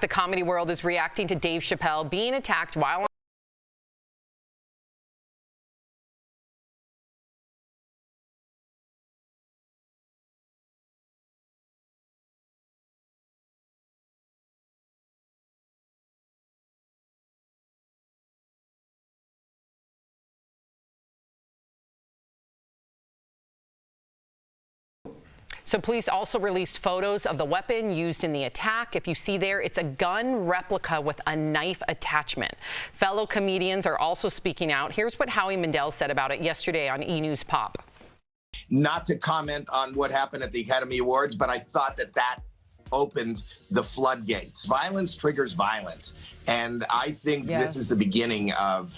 The comedy world is reacting to Dave Chappelle being attacked while on So police also released photos of the weapon used in the attack. If you see there, it's a gun replica with a knife attachment. Fellow comedians are also speaking out. Here's what Howie Mandel said about it yesterday on E! News Pop. Not to comment on what happened at the Academy Awards, but I thought that opened the floodgates. Violence triggers violence. And I think this is the beginning of,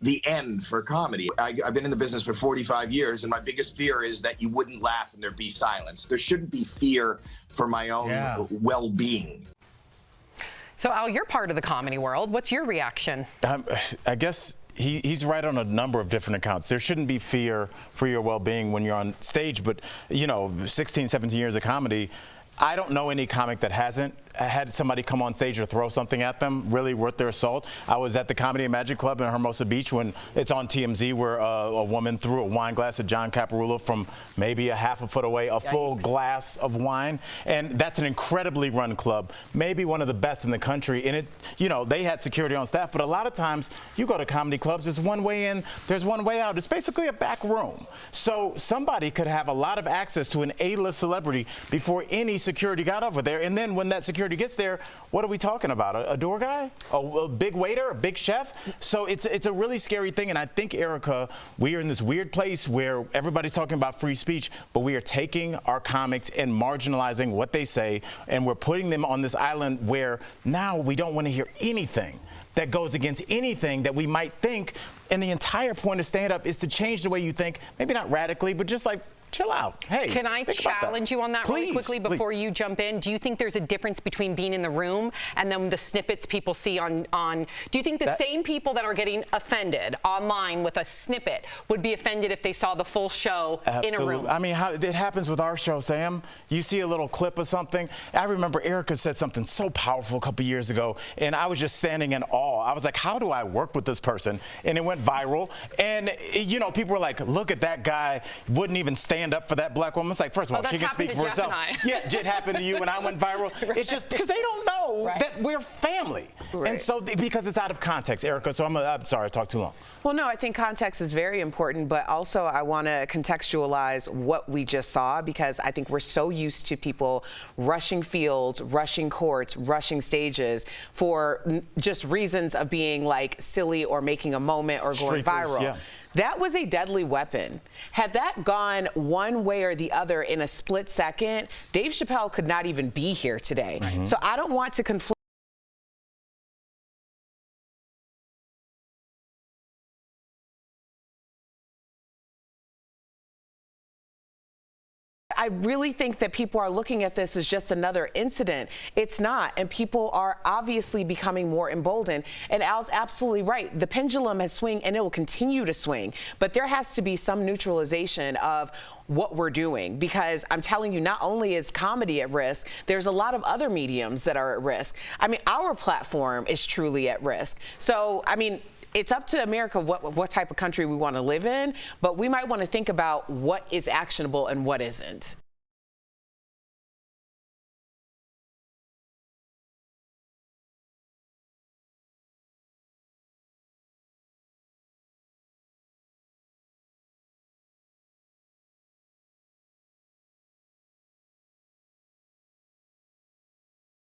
the end for comedy. I've been in the business for 45 years, and my biggest fear is that you wouldn't laugh and there'd be silence. There shouldn't be fear for my own well-being. So, Al, you're part of the comedy world. What's your reaction? I guess he's right on a number of different accounts. There shouldn't be fear for your well-being when you're on stage, but, 16, 17 years of comedy, I don't know any comic that hasn't had somebody come on stage or throw something at them really worth their salt. I was at the Comedy and Magic Club in Hermosa Beach when it's on TMZ where a woman threw a wine glass at John Caparulo from maybe a half a foot away, a full glass of wine. And that's an incredibly run club, maybe one of the best in the country. And they had security on staff, but a lot of times you go to comedy clubs, there's one way in, there's one way out. It's basically a back room. So somebody could have a lot of access to an A-list celebrity before any security got over there. And then when that security gets there, what are we talking about? A door guy? A big waiter? A big chef? So it's a really scary thing. And I think, Erica, we are in this weird place where everybody's talking about free speech, but we are taking our comics and marginalizing what they say, and we're putting them on this island where now we don't want to hear anything that goes against anything that we might think. And the entire point of stand-up is to change the way you think, maybe not radically, but just like, chill out. Hey, can I challenge you on that really quickly before you jump in? Do you think there's a difference between being in the room and then the snippets people see on do you think the same people that are getting offended online with a snippet would be offended if they saw the full show in a room? I mean, it happens with our show, Sam. You see a little clip of something. I remember Erica said something so powerful a couple years ago, and I was just standing in awe. I was like, how do I work with this person? And it went viral. And, people were like, look at that guy, wouldn't even stand up for that black woman. It's like, first of all, she can speak for herself. Yeah, it happened to you when I went viral. It's just because they don't know that we're family. And so, because it's out of context, Erica, so I'm sorry, I talked too long. Well, no, I think context is very important, but also I want to contextualize what we just saw, because I think we're so used to people rushing fields, rushing courts, rushing stages for just reasons of being like silly or making a moment or going viral. Yeah. That was a deadly weapon. Had that gone one way or the other in a split second, Dave Chappelle could not even be here today. So I don't want to conflict. I really think that people are looking at this as just another incident. It's not, and people are obviously becoming more emboldened. And Al's absolutely right. The pendulum has swung, and it will continue to swing. But there has to be some neutralization of what we're doing, because I'm telling you, not only is comedy at risk, there's a lot of other mediums that are at risk. I mean, our platform is truly at risk. So, I mean, it's up to America what type of country we want to live in, but we might want to think about what is actionable and what isn't.